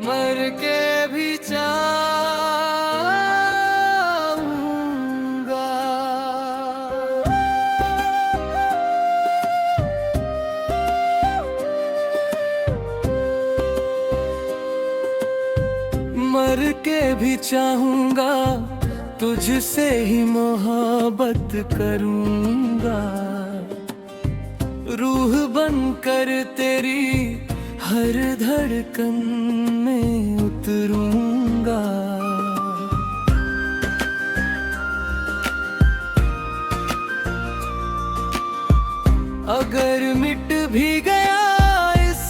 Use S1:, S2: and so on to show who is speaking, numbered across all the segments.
S1: मर के भी चाहूंगा। मर के भी चाहूंगा, तुझसे ही मोहब्बत करूंगा। रूह बनकर तेरी हर धड़कन में उतरूंगा। अगर मिट भी गया इस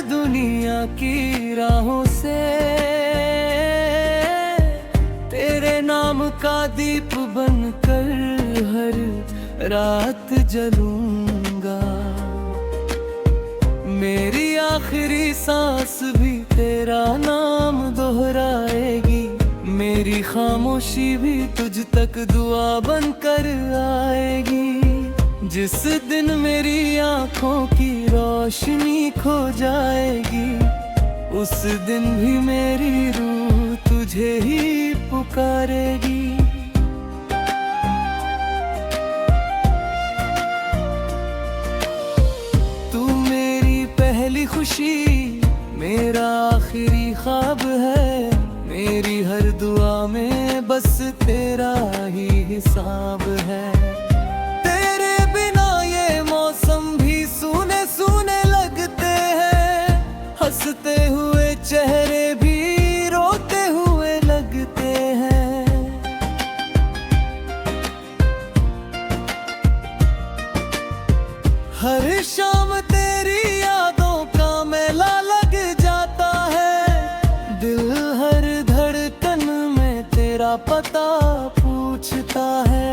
S1: दुनिया की राहों से, तेरे नाम का दीप बनकर हर रात जलूंगा। मेरी आखिरी सांस भी तेरा नाम दोहराएगी। मेरी खामोशी भी तुझ तक दुआ बनकर आएगी। जिस दिन मेरी आंखों की रोशनी खो जाएगी, उस दिन भी मेरी रूह तुझे ही पुकारेगी। पहली खुशी, मेरा आखिरी ख्वाब है। मेरी हर दुआ में बस तेरा ही हिसाब है। तेरे बिना ये मौसम भी सूने सूने लगते हैं। हंसते हुए चेहरे भी रोते हुए लगते हैं। हर शाम तेरी यादों का मेला लग जाता है। दिल हर धड़कन में तेरा पता पूछता है।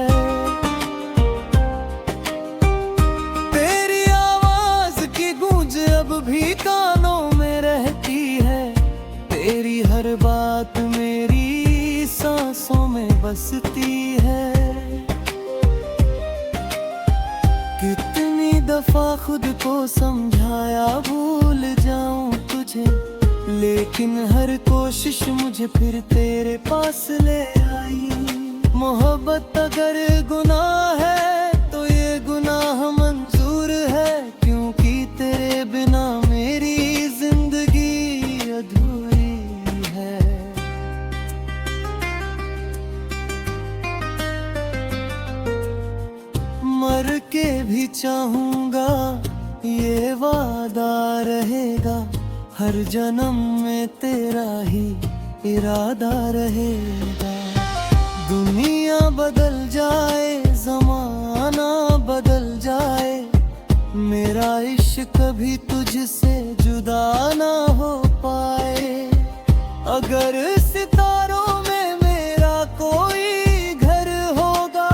S1: तेरी आवाज की गूंज अब भी कानों में रहती है। तेरी हर बात मेरी सांसों में बसती है। कितनी दफा खुद को समझाया भूल जाऊं तुझे, लेकिन हर कोशिश मुझे फिर तेरे पास ले आई। मोहब्बत अगर गुनाह है तो ये गुनाह मंजूर है, क्योंकि तेरे बिना मेरी जिंदगी अधूरी है। मर के भी चाहूंगा, ये वादा रहेगा। हर जन्म में तेरा ही इरादा रहेगा। दुनिया बदल जाए, जमाना बदल जाए, मेरा इश्क कभी तुझसे जुदा ना हो पाए। अगर सितारों में मेरा कोई घर होगा,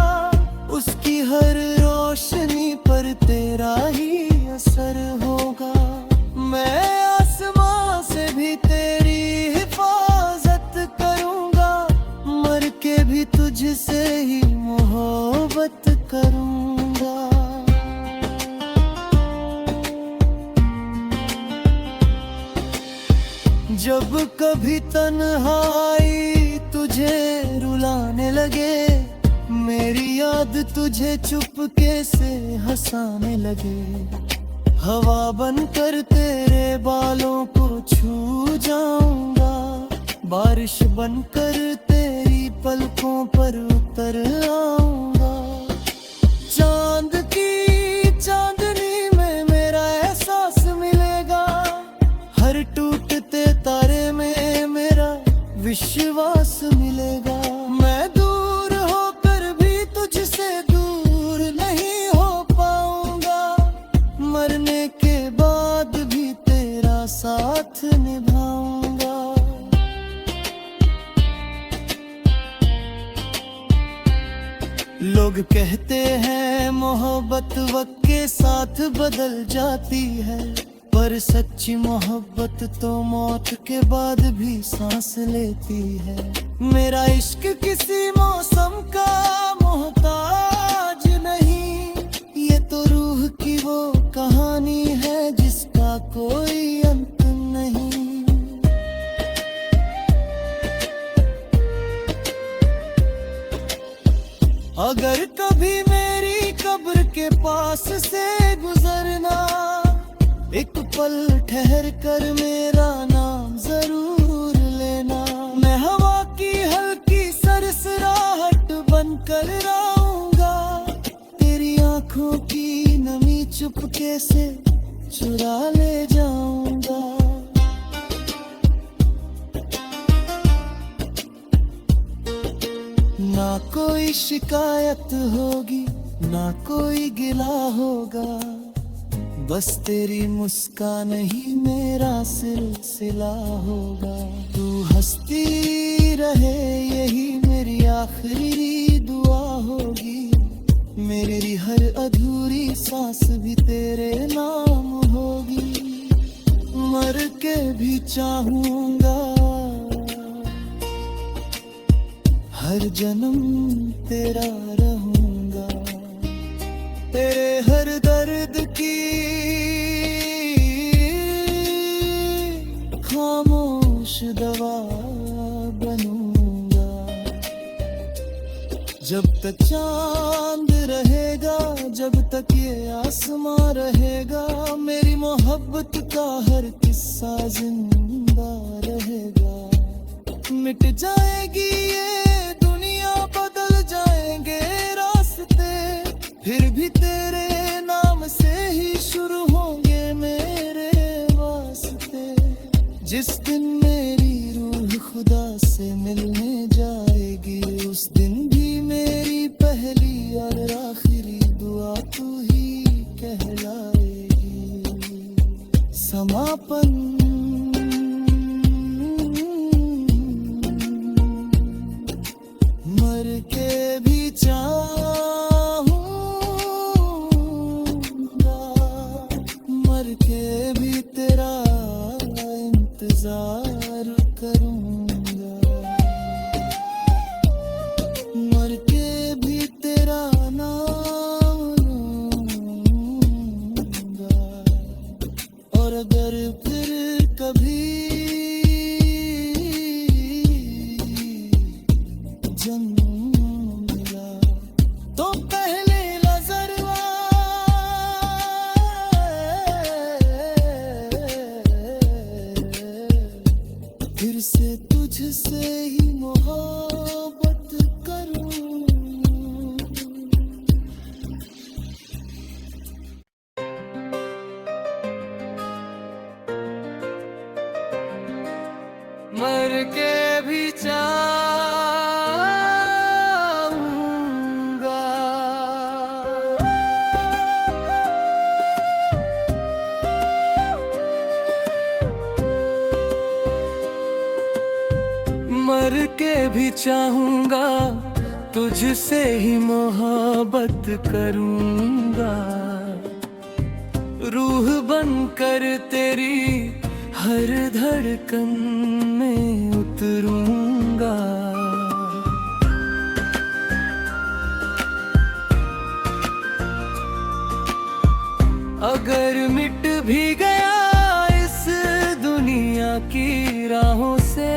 S1: उसकी हर रोशनी पर तेरा ही असर होगा। मैं आसमां से भी तेरी हिफाजत करूंगा। मर के भी तुझसे ही मोहब्बत करूंगा। जब कभी तन्हाई तुझे रुलाने लगे, मेरी याद तुझे चुपके से हंसाने लगे। हवा बनकर तेरे बालों को छू जाऊंगा। बारिश बनकर तेरी पलकों पर उतर आऊंगा। चांद की चांदनी में मेरा एहसास मिलेगा। हर टूटते तारे में मेरा विश्वास मिलेगा। मैं दूर होकर भी तुझसे दूर नहीं हो पाऊंगा। मरने के बाद भी तेरा साथ निभाऊंगा। लोग कहते हैं मोहब्बत वक्त के साथ बदल जाती है, पर सच्ची मोहब्बत तो मौत के बाद भी सांस लेती है। मेरा इश्क किसी मौसम का मोहताज नहीं, ये तो रूह की वो कहानी है जिसका कोई अंत नहीं। पास से गुजरना, एक पल ठहर कर मेरा नाम जरूर लेना। मैं हवा की हल्की सरसराहट बनकर रहूंगा, तेरी आंखों की नमी चुपके से चुरा ले जाऊंगा। ना कोई शिकायत होगी, ना कोई गिला होगा, बस तेरी मुस्कान ही मेरा सिलसिला होगा। तू हंसती रहे यही मेरी आखिरी दुआ होगी, मेरी हर अधूरी सांस भी तेरे नाम होगी। मर के भी चाहूंगा, हर जन्म तेरा रहूंगा। तेरे हर दर्द की खामोश दवा बनूंगा। जब तक चांद रहेगा, जब तक ये आसमां रहेगा, मेरी मोहब्बत का हर किस्सा जिंदा रहेगा। मिट जाएगी ये दुनिया, बदल जाएंगे रास्ते, फिर भी तेरे नाम से ही शुरू होंगे मेरे वास्ते। जिस दिन मेरी रूह खुदा से मिलने जाएगी, उस दिन भी मेरी पहली और आखिरी दुआ तू ही कहलाएगी। समापन मर के भी चाहूंगा, मर के भी तेरा इंतजार करूंगा, मर के भी तेरा नाम लूंगा। और अगर फिर कभी जन्म मिला, तो पहले नजरवा फिर से तुझसे ही मोहब्बत करूं। मर के भी मर के भी चाहूंगा, तुझसे ही मोहब्बत करूंगा। रूह बनकर तेरी हर धड़कन में उतरूंगा। अगर मिट भी गया इस दुनिया की राहों से,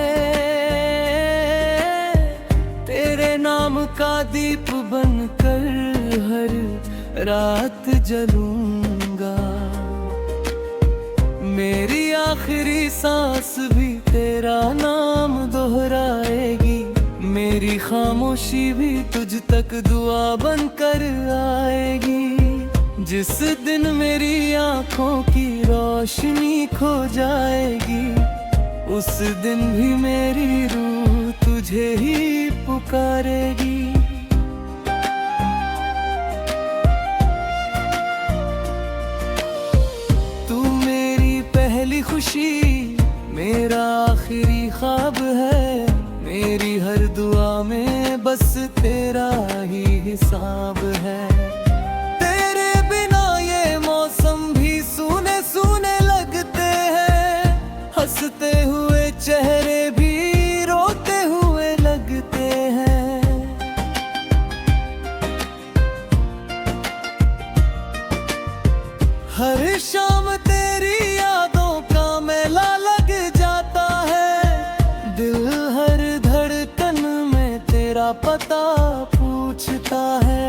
S1: तेरे नाम का दीप बनकर हर रात जलूंगा। मेरी आखिरी सांस भी तेरा नाम दोहराएगी, मेरी खामोशी भी तुझ तक दुआ बनकर आएगी। जिस दिन मेरी आंखों की रोशनी खो जाएगी, उस दिन भी मेरी रूह तुझे ही पुकारेगी। तू मेरी पहली खुशी, मेरा आखिरी ख्वाब है। मेरी हर दुआ में बस तेरा ही हिसाब है। तेरे बिना ये मौसम भी सूने सूने लगते हैं, हंसते हुए चेहरे भी रोते हुए लगते हैं। हर शाम तेरी यादों का मेला लग जाता है, दिल हर धड़कन में तेरा पता पूछता है।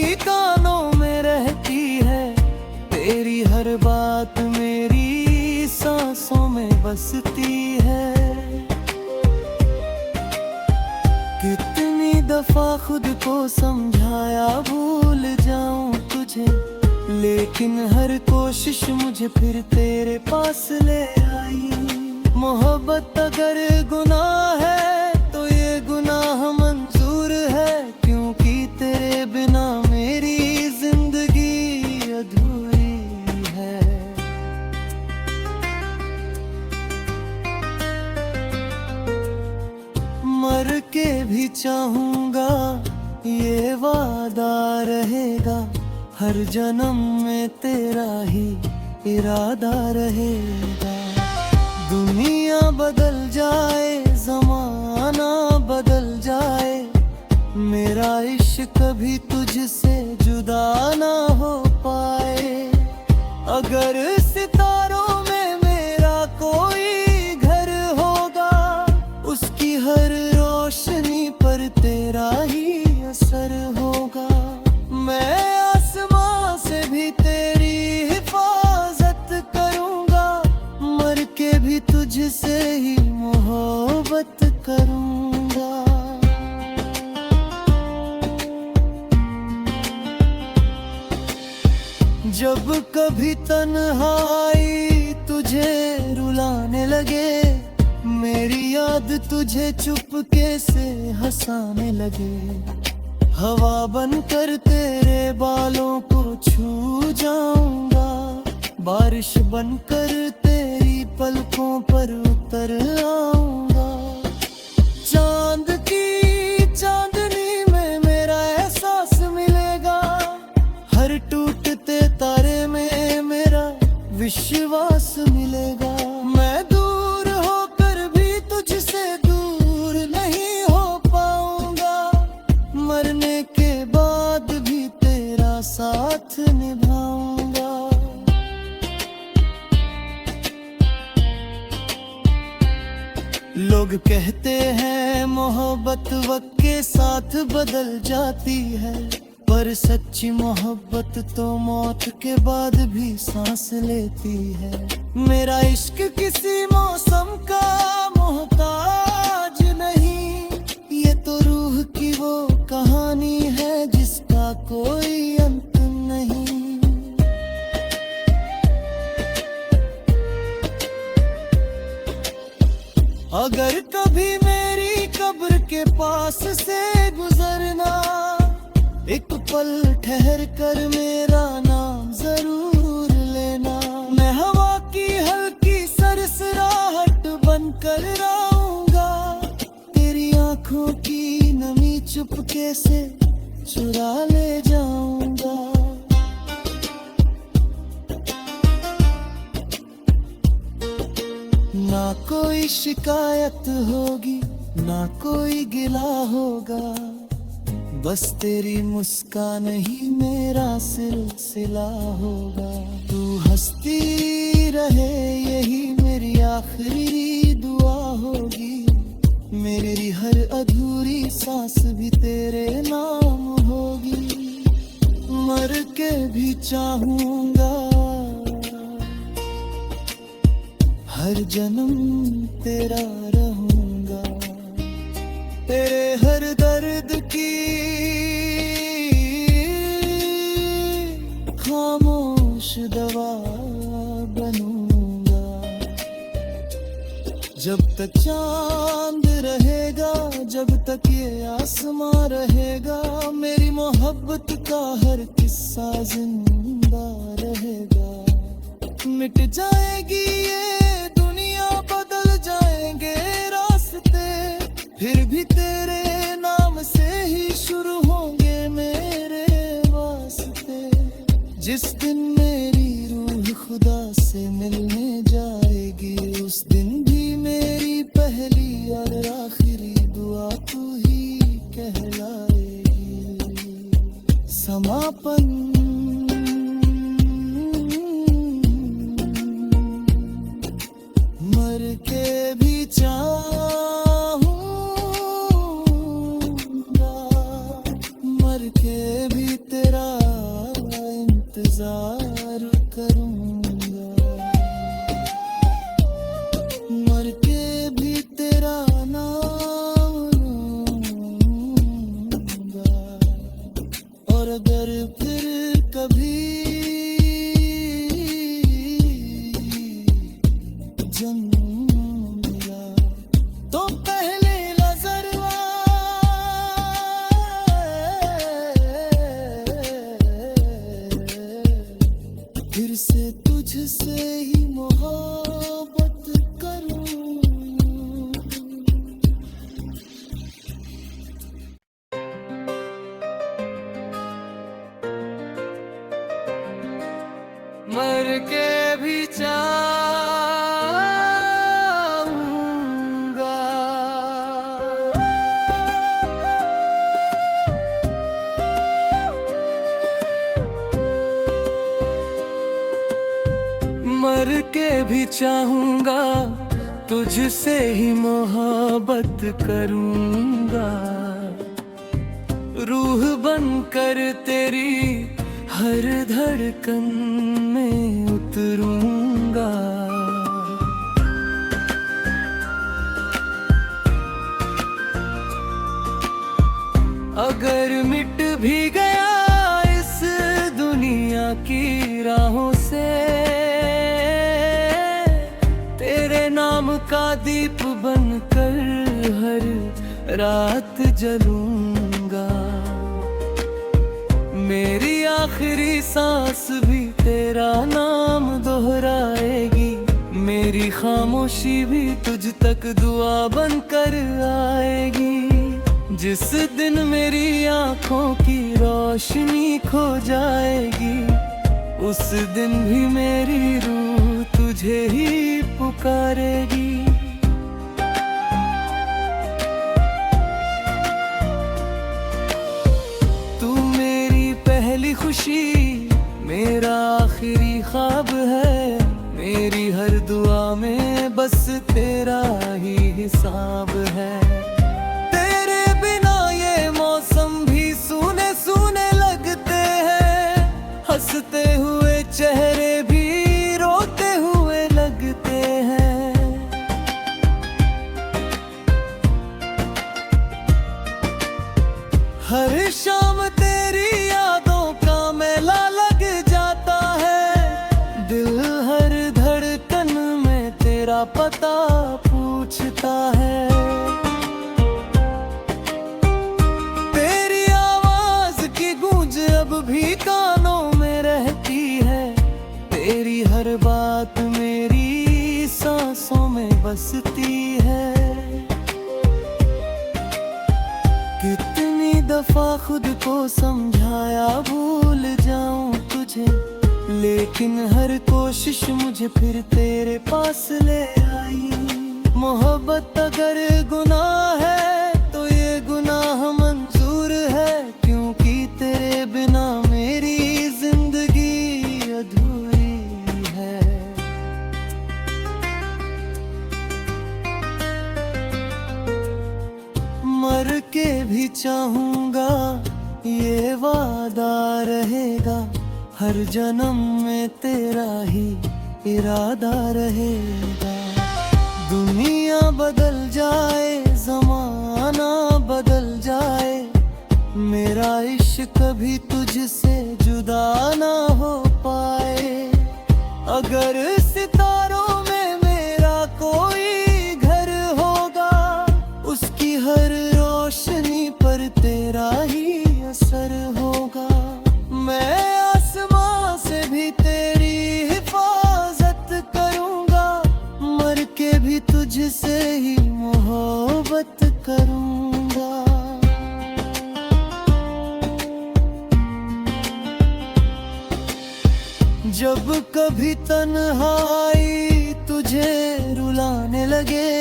S1: मेरी कानों में रहती है, तेरी हर बात मेरी सांसों में बसती है। कितनी दफा खुद को समझाया भूल जाऊं तुझे, लेकिन हर कोशिश मुझे फिर तेरे पास ले आई। मोहब्बत अगर गुनाह है तो ये गुनाह मंजूर है, क्योंकि तेरे बिना मेरी जिंदगी अधूरी है। मर के भी चाहूंगा ये वादा रहेगा, हर जन्म में तेरा ही इरादा रहेगा। दुनिया बदल जाए, जमाना बदल जाए, मेरा इश्क कभी तुझसे जुदा ना हो पाए। अगर सितारों में मेरा कोई घर होगा, उसकी हर रोशनी पर तेरा ही असर होगा। मैं आसमां से भी तेरी हिफाजत करूंगा, मर के भी तुझसे ही मोहब्बत करूंगा। जब कभी तन्हाई तुझे रुलाने लगे, मेरी याद तुझे चुपके से हंसाने लगे, हवा बनकर तेरे बालों को छू जाऊंगा, बारिश बनकर तेरी पलकों पर उतर आऊंगा। चांद की चांदनी में मेरा एहसास मिलेगा, हर टूटते तारे में मेरा विश्वास मिलेगा। मैं दूर होकर भी तुझसे दूर नहीं हो पाऊंगा, मरने के बाद भी तेरा साथ निभाऊंगा। लोग कहते हैं मोहब्बत वक्त के साथ बदल जाती है, पर सच्ची मोहब्बत तो मौत के बाद भी सांस लेती है। मेरा इश्क किसी मौसम का मोहताज नहीं, ये तो रूह की वो कहानी है जिसका कोई अंत नहीं। अगर कभी मेरी कब्र के पास से गुजरना, एक पल ठहर कर मेरा नाम जरूर लेना। मैं हवा की हल्की सरसराहट बनकर रहूंगा, तेरी आंखों की नमी चुपके से चुरा ले जाऊंगा। ना कोई शिकायत होगी, ना कोई गिला होगा, बस तेरी मुस्कान ही मेरा सिलसिला होगा। तू हंसती रहे यही मेरी आखिरी दुआ होगी, मेरी हर अधूरी सांस भी तेरे नाम होगी। मर के भी चाहूंगा हर जन्म तेरा रहूंगा, तेरे हर दर्द की खामोश दवा बनूंगा। जब तक चांद रहेगा, जब तक ये आसमां रहेगा, मेरी मोहब्बत का हर किस्सा जिंदा रहेगा। मिट जाएगी ये दुनिया, बदल जाएंगे रास्ते, फिर भी तेरे नाम से ही शुरू होंगे मेरे वास्ते। जिस दिन मेरी रूह खुदा से मिलने जाएगी, उस दिन भी मेरी पहली और आखिरी दुआ तू ही कहलाएगी। समापन मर के भी चाहूंगा, मर के भी तेरा इंतजार करूंगा, मर के भी तेरा नाम लूंगा। और अगर फिर कभी जन्म मिला तो पहले नजरवा फिर से तुझसे ही मोहब्बत करूं। मर के भी चाहूंगा, मर के भी चाहूंगा, तुझसे ही मोहब्बत करूंगा। रूह बनकर तेरी हर धड़कन में उतरूंगा। अगर मिट भी गया इस दुनिया की राहों से, तेरे नाम का दीप बनकर हर रात जलूंगा। मेरी आखिरी सांस भी तेरा नाम दोहराएगी, मेरी खामोशी भी तुझ तक दुआ बनकर आएगी। जिस दिन मेरी आंखों की रोशनी खो जाएगी, उस दिन भी मेरी रूह तुझे ही पुकारेगी। पहली खुशी मेरा आखिरी ख्वाब है, मेरी हर दुआ में बस तेरा ही हिसाब है। तेरे बिना ये मौसम भी सूने सूने लगते हैं, हंसते हुए चेहरे भी रोते हुए लगते हैं। हर शाम तेरी यादों का मेला लग जाता है, दिल हर धड़कन में तेरा पता पूछता है। तेरी आवाज की गूंज अब भी कानों में रहती है, तेरी हर बात मेरी सांसों में बसती है। कितनी दफा खुद को समझाया भूल जाऊं तुझे, लेकिन हर कोशिश मुझे फिर तेरे पास ले आई। मोहब्बत अगर गुनाह है तो ये गुनाह मंजूर है, क्योंकि तेरे बिना मेरी जिंदगी अधूरी है। मर के भी चाहूंगा, ये वादा रहेगा, हर जन्म में तेरा ही इरादा रहेगा। दुनिया बदल जाए, जमाना बदल जाए, मेरा इश्क कभी तुझसे जुदा ना हो पाए। अगर सितारों में मेरा कोई घर होगा, उसकी हर रोशनी पर तेरा ही असर होगा। मैं आसमां से भी तेरी हिफाजत करूंगा, मर के भी तुझसे ही मोहब्बत करूंगा। जब कभी तन्हाई तुझे रुलाने लगे,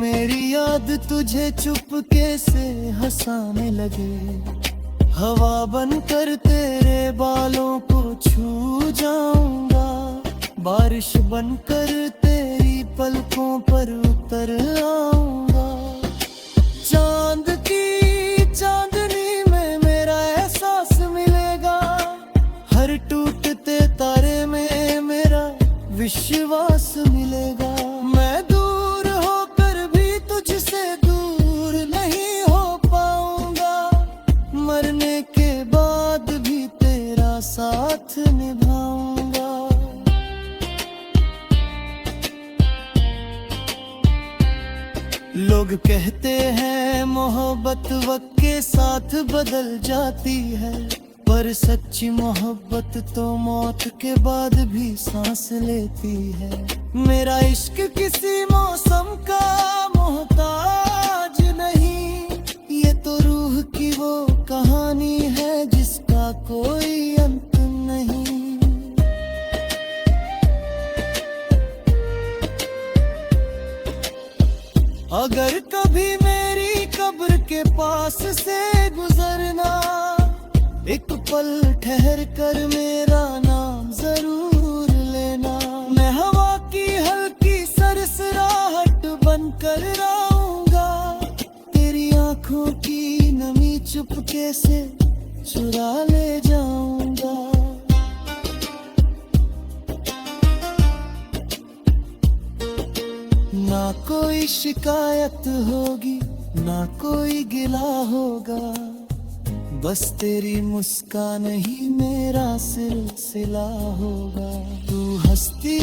S1: मेरी याद तुझे चुपके से हंसाने लगे। हवा बनकर तेरे बालों को छू जाऊंगा, बारिश बनकर तेरी पलकों पर उतर आऊंगा। चांद की चांदनी में मेरा एहसास मिलेगा, हर टूटते लोग कहते हैं मोहब्बत वक्त के साथ बदल जाती है, पर सच्ची मोहब्बत तो मौत के बाद भी सांस लेती है। मेरा इश्क किसी मौसम का मोहताज नहीं, ये तो रूह की वो कहानी है जिसका कोई अंत नहीं। अगर कभी मेरी कब्र के पास से गुजरना, एक पल ठहर कर मेरा नाम जरूर लेना। मैं हवा की हल्की सरसराहट बनकर रहूंगा, तेरी आंखों की नमी चुपके से चुरा ले जाऊंगा। ना कोई शिकायत होगी, ना कोई गिला होगा, बस तेरी मुस्कान ही मेरा सिलसिला होगा। तू हंसती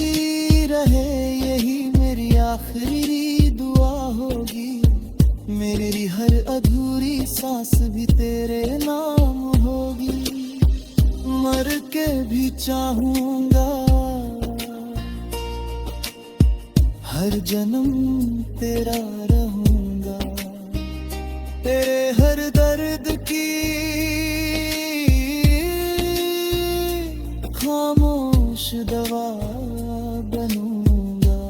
S1: रहे यही मेरी आखिरी दुआ होगी, मेरी हर अधूरी सांस भी तेरे नाम होगी। मर के भी चाहूंगा हर जन्म तेरा रहूंगा, तेरे हर दर्द की खामोश दवा बनूंगा।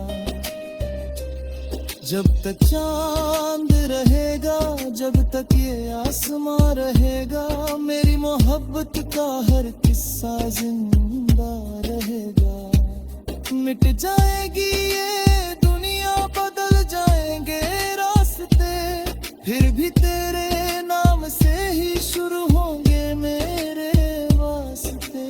S1: जब तक चांद रहेगा, जब तक ये आसमां रहेगा, मेरी मोहब्बत का हर किस्सा जिंदा रहेगा। मिट जाएगी ये दुनिया, बदल जाएंगे रास्ते, फिर भी तेरे नाम से ही शुरू होंगे मेरे वास्ते।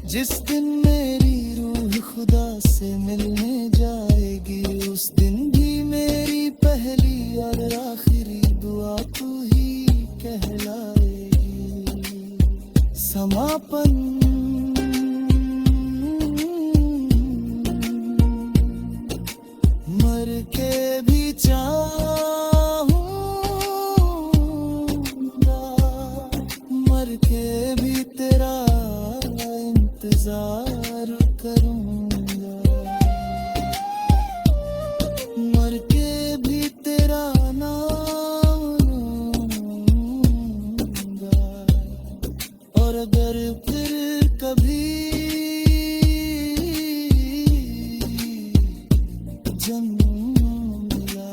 S1: जिस दिन मेरी रूह खुदा से मिलने जाएगी, उस दिन भी मेरी पहली और आखिरी दुआ तू ही कहलाएगी। समापन मर के भी चाहूंगा, मर के भी तेरा इंतजार करूंगा, मर के भी तेरा नाम लूंगा। और अगर फिर कभी जन्म मिला,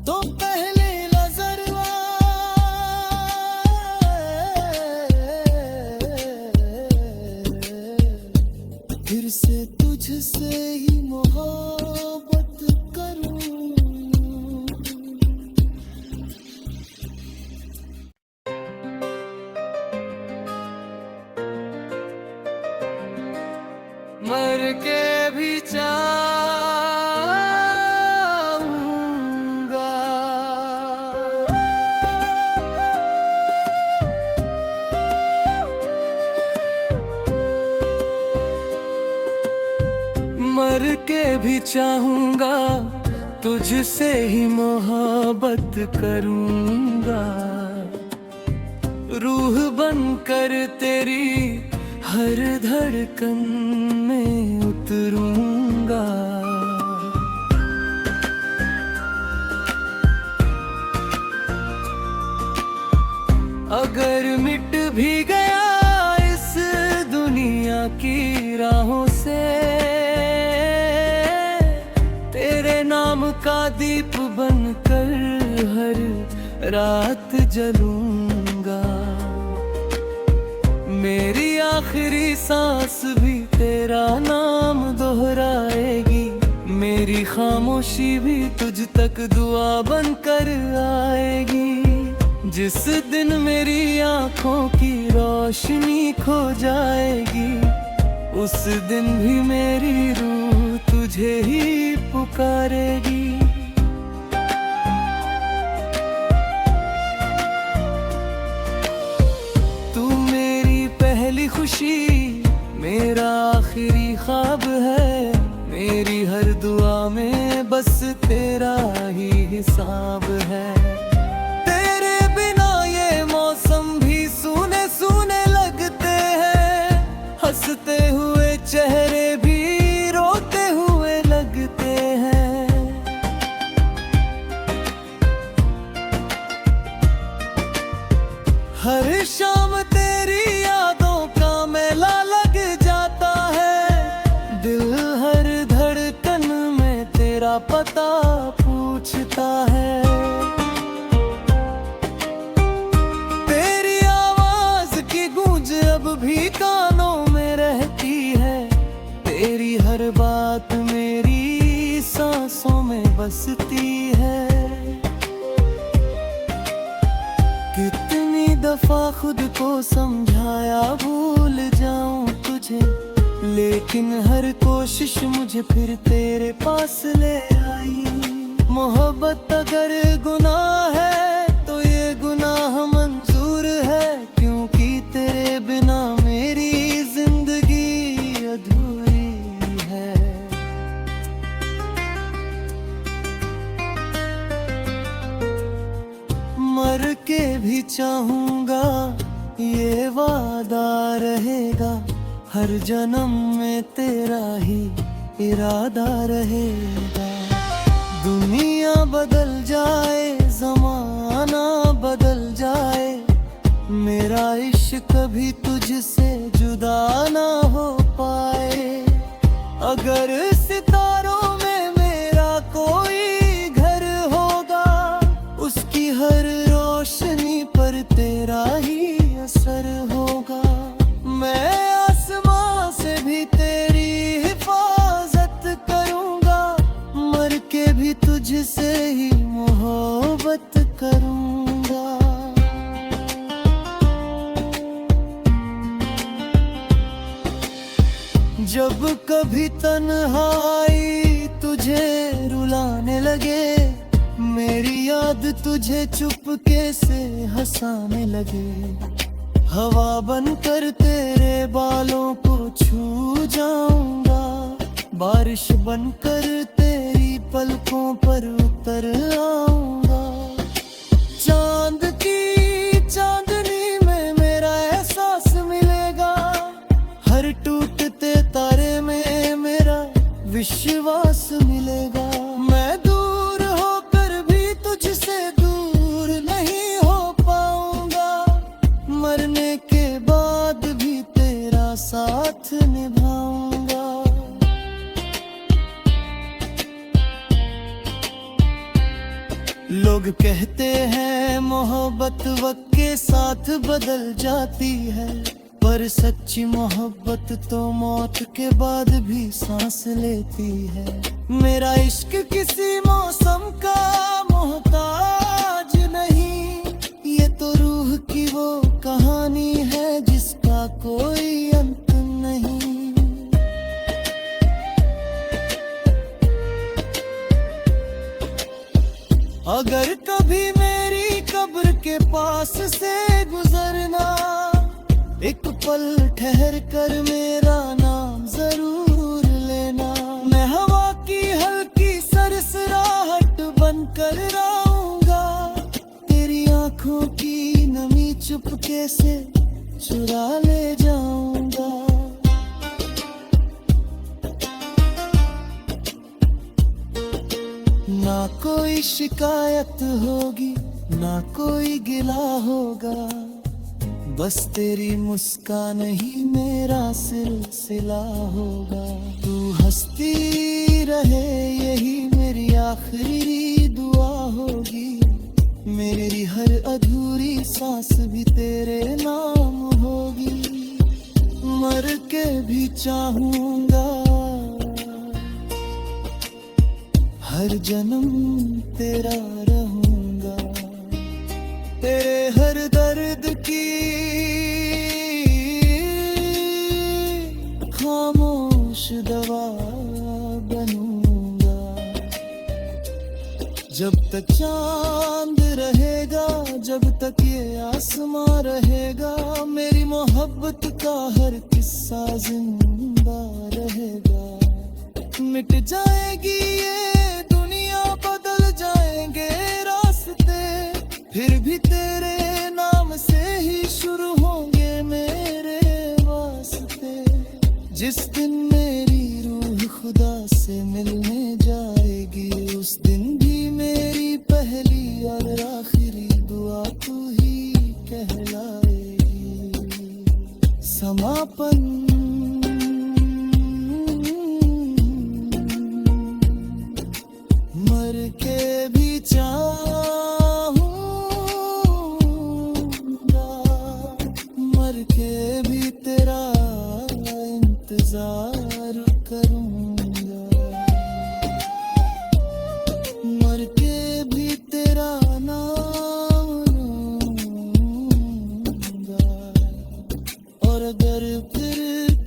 S1: तो पहले नजरवा फिर से तुझसे ही मोहब्बत करूं। मर के भी चाहूंगा, मर के भी चाहूंगा, तुझसे ही मोहब्बत करूंगा। रूह बनकर तेरी हर धड़कन में उतरूंगा। अगर मिट भी गया इस दुनिया की राहों से, तेरे नाम का दीप बनकर हर रात जलूंगा। मेरी आखिरी सांस भी तेरा नाम दोहराएगी, मेरी खामोशी भी तुझ तक दुआ बनकर आएगी। जिस दिन मेरी आंखों की रोशनी खो जाएगी, उस दिन भी मेरी रूह तुझे ही पुकारेगी। तू मेरी पहली खुशी, मेरा आखिरी ख्वाब है, मेरी हर दुआ में बस तेरा ही हिसाब हर शाम तेरी यादों का मेला लग जाता है। दिल हर धड़कन में तेरा पता पूछता है। तेरी आवाज की गूंज अब भी कानों में रहती है। तेरी हर बात मेरी सांसों में बसती है। कितनी दफा खुद को समझाया भूल जाऊं तुझे, लेकिन हर कोशिश मुझे फिर तेरे पास ले आई। मोहब्बत अगर गुनाह है तो ये गुनाह मंजूर है, क्योंकि तेरे बिना मेरी जिंदगी अधूरी है। मर के भी चाहूंगा ये वादा रहेगा, हर जन्म में तेरा ही इरादा रहेगा। दुनिया बदल जाए, जमाना बदल जाए, मेरा इश्क कभी तुझसे जुदा ना हो पाए। अगर सितारों में मेरा कोई घर होगा, उसकी हर रोशनी पर तेरा ही असर होगा। मैं आसमां से भी तेरी हिफाजत करूंगा, मर के भी तुझसे ही मोहब्बत करूंगा। जब कभी तन्हाई तुझे रुलाने लगे, मेरी याद तुझे चुपके से हंसाने लगे। हवा बनकर तेरे बालों को छू जाऊंगा, बारिश बनकर तेरी पलकों पर उतर आऊंगा। चांद की चांदनी में मेरा एहसास मिलेगा, हर टूटते तारे में मेरा विश्वास मिलेगा। मैं दूर होकर भी तुझसे दूर नहीं हो पाऊंगा, मरने के बाद भी तेरा साथ निभाऊंगा। लोग कहते हैं मोहब्बत वक्त के साथ बदल जाती है, पर सच्ची मोहब्बत तो मौत के बाद भी सांस लेती है। मेरा इश्क किसी मौसम का मोहताज नहीं, ये तो रूह की वो कहानी है जिसका कोई अंत नहीं। अगर कभी मेरी कब्र के पास से गुजरना, एक पल ठहर कर मेरा नाम जरूर लेना। मैं हवा की हल्की सरसराहट बनकर रहूंगा, तेरी आंखों की नमी चुपके से चुरा ले जाऊंगा। ना कोई शिकायत होगी, ना कोई गिला होगा, बस तेरी मुस्कान ही मेरा सिलसिला होगा। तू हंसती रहे यही मेरी आखिरी दुआ होगी, मेरी हर अधूरी सांस भी तेरे नाम होगी। मर के भी चाहूंगा हर जन्म तेरा रहूंगा, तेरे हर दर्द की खामोश दवा बनूंगा। जब तक चांद रहेगा, जब तक ये आसमां रहेगा, मेरी मोहब्बत का हर किस्सा जिंदा रहेगा। मिट जाएगी ये दुनिया, बदल जाएंगे रास्ते, फिर भी तेरे नाम से ही शुरू होंगे मेरे वास्ते। जिस दिन मेरी रूह खुदा से मिलने जाएगी, उस दिन भी मेरी पहली और आखिरी दुआ तू ही कहला। समापन। मर के भी चाहूंगा, मर के भी तेरा इंतजार करूंगा, मर के भी तेरा नाम लूंगा। और अगर फिर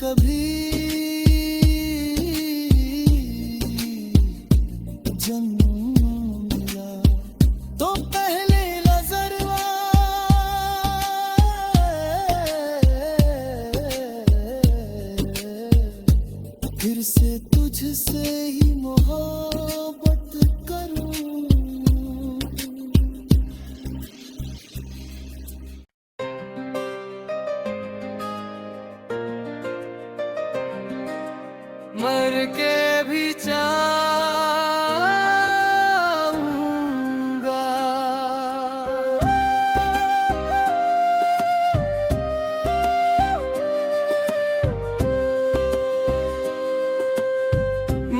S1: कभी जन्म मिला तो पहले नजर फिर से तुझसे ही मोहब्बत करूं। मर के भी चाहूंगा,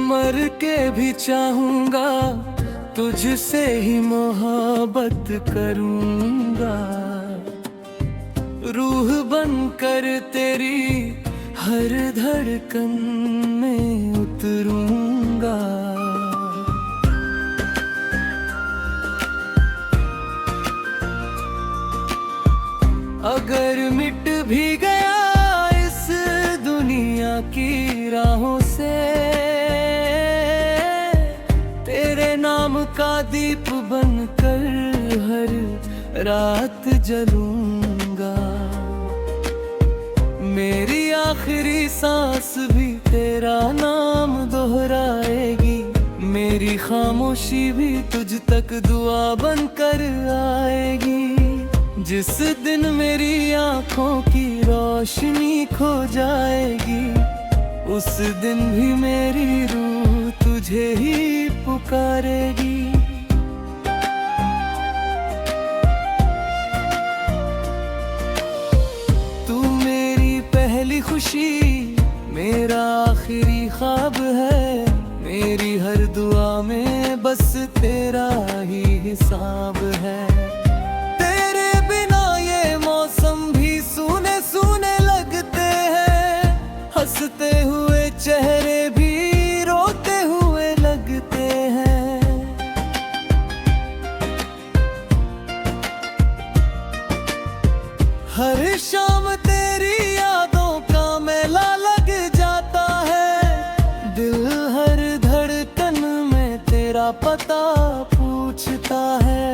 S1: मर के भी चाहूंगा, तुझसे ही मोहब्बत करूंगा। रूह बनकर तेरी हर धड़कन में उतरूंगा। अगर मिट भी गया इस दुनिया की राहों से, तेरे नाम का दीप बनकर हर रात जलूंगा। मेरी आखिरी सांस भी तेरा नाम दोहराएगी, मेरी खामोशी भी तुझ तक दुआ बनकर आएगी। जिस दिन मेरी आंखों की रोशनी खो जाएगी, उस दिन भी मेरी रूह तुझे ही पुकारेगी। पहली खुशी मेरा आखिरी ख्वाब है, मेरी हर दुआ में बस तेरा ही हिसाब है। तेरे बिना ये मौसम भी सूने सूने लगते हैं, हंसते हुए चेहरे भी रोते हुए लगते हैं। हर शाम तेरी यादों का मेला लग जाता है, दिल हर धड़कन में तेरा पता पूछता है।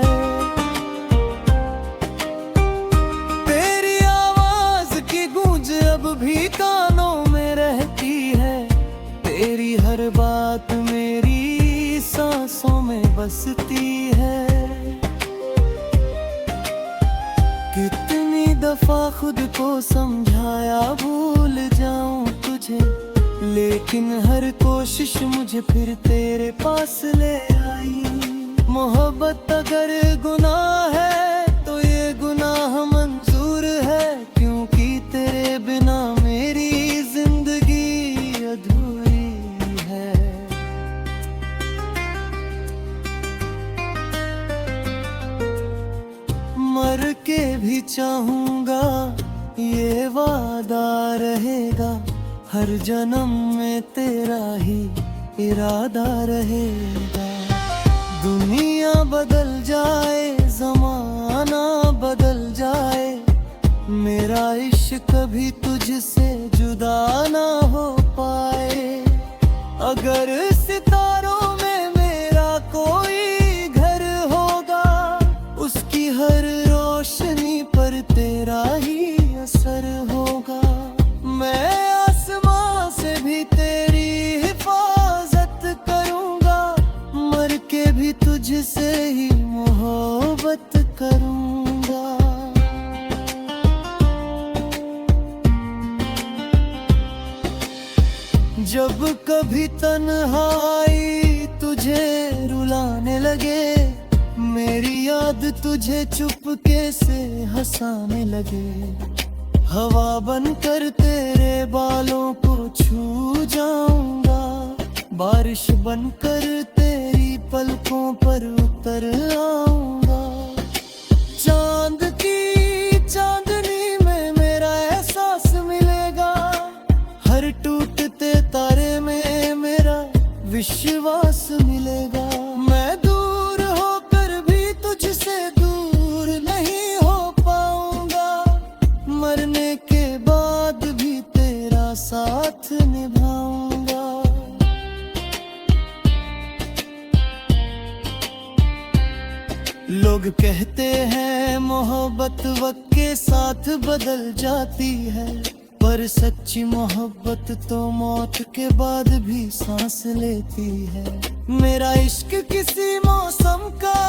S1: तेरी आवाज की गूंज अब भी कानों में रहती है, तेरी हर बात मेरी सांसों में बसती है। कितनी दफा खुद को समझाया भूल जाऊं तुझे, लेकिन हर कोशिश मुझे फिर तेरे पास ले आई। मोहब्बत अगर गुनाह है तो ये गुनाह मंजूर है, क्योंकि तेरे बिना मेरी जिंदगी अधूरी है। मर के भी चाहूंगा, ये वादा रहेगा, हर जन्म में तेरा ही इरादा रहेगा। दुनिया बदल जाए, जमाना बदल जाए, मेरा इश्क कभी तुझसे जुदा ना हो पाए। अगर सितारों में मेरा कोई घर होगा, उसकी हर रोशनी पर तेरा ही असर होगा। मैं आसमां से भी तेरी हिफाजत करूंगा, मर के भी तुझसे ही मोहब्बत करूंगा। जब कभी तन्हाई तुझे रुलाने लगे, मेरी याद तुझे चुपके से हंसाने लगे, हवा बनकर तेरे बालों को छू जाऊंगा, बारिश बनकर तेरी पलकों पर उतर आऊंगा। चांद की चांदनी में मेरा एहसास मिलेगा, हर टूटते तारे में मेरा विश्वास मिलेगा। मैं दूर होकर भी तुझसे दूर नहीं हो पाऊंगा, मरने के बाद भी तेरा साथ निभाऊंगा। लोग कहते हैं मोहब्बत वक्त के साथ बदल जाती है, पर सच्ची मोहब्बत तो मौत के बाद भी सांस लेती है। मेरा इश्क किसी मौसम का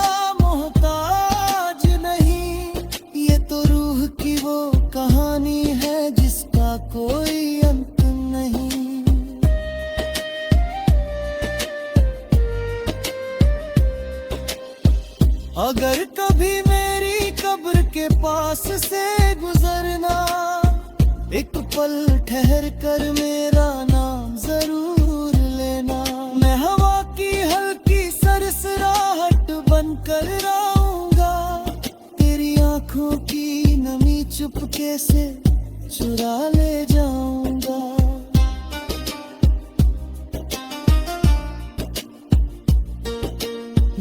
S1: मोहताज नहीं, ये तो रूह की वो कहानी है जिसका कोई अंत नहीं। अगर कभी मेरी कब्र के पास से गुजरना, एक पल ठहर कर मेरा नाम जरूर लेना। मैं हवा की हल्की सरसराहट बनकर रहूंगा, तेरी आंखों की नमी चुपके से चुरा ले जाऊंगा।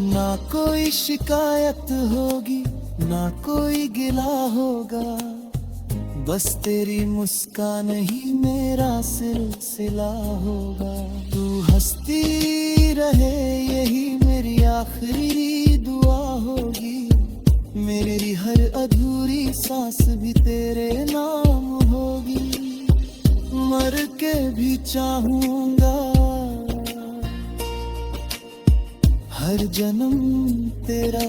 S1: ना कोई शिकायत होगी, ना कोई गिला होगा, बस तेरी मुस्कान ही मेरा सिलसिला होगा। तू हंसती रहे यही मेरी आखिरी दुआ होगी, मेरी हर अधूरी सांस भी तेरे नाम होगी। मर के भी चाहूंगा हर जन्म तेरा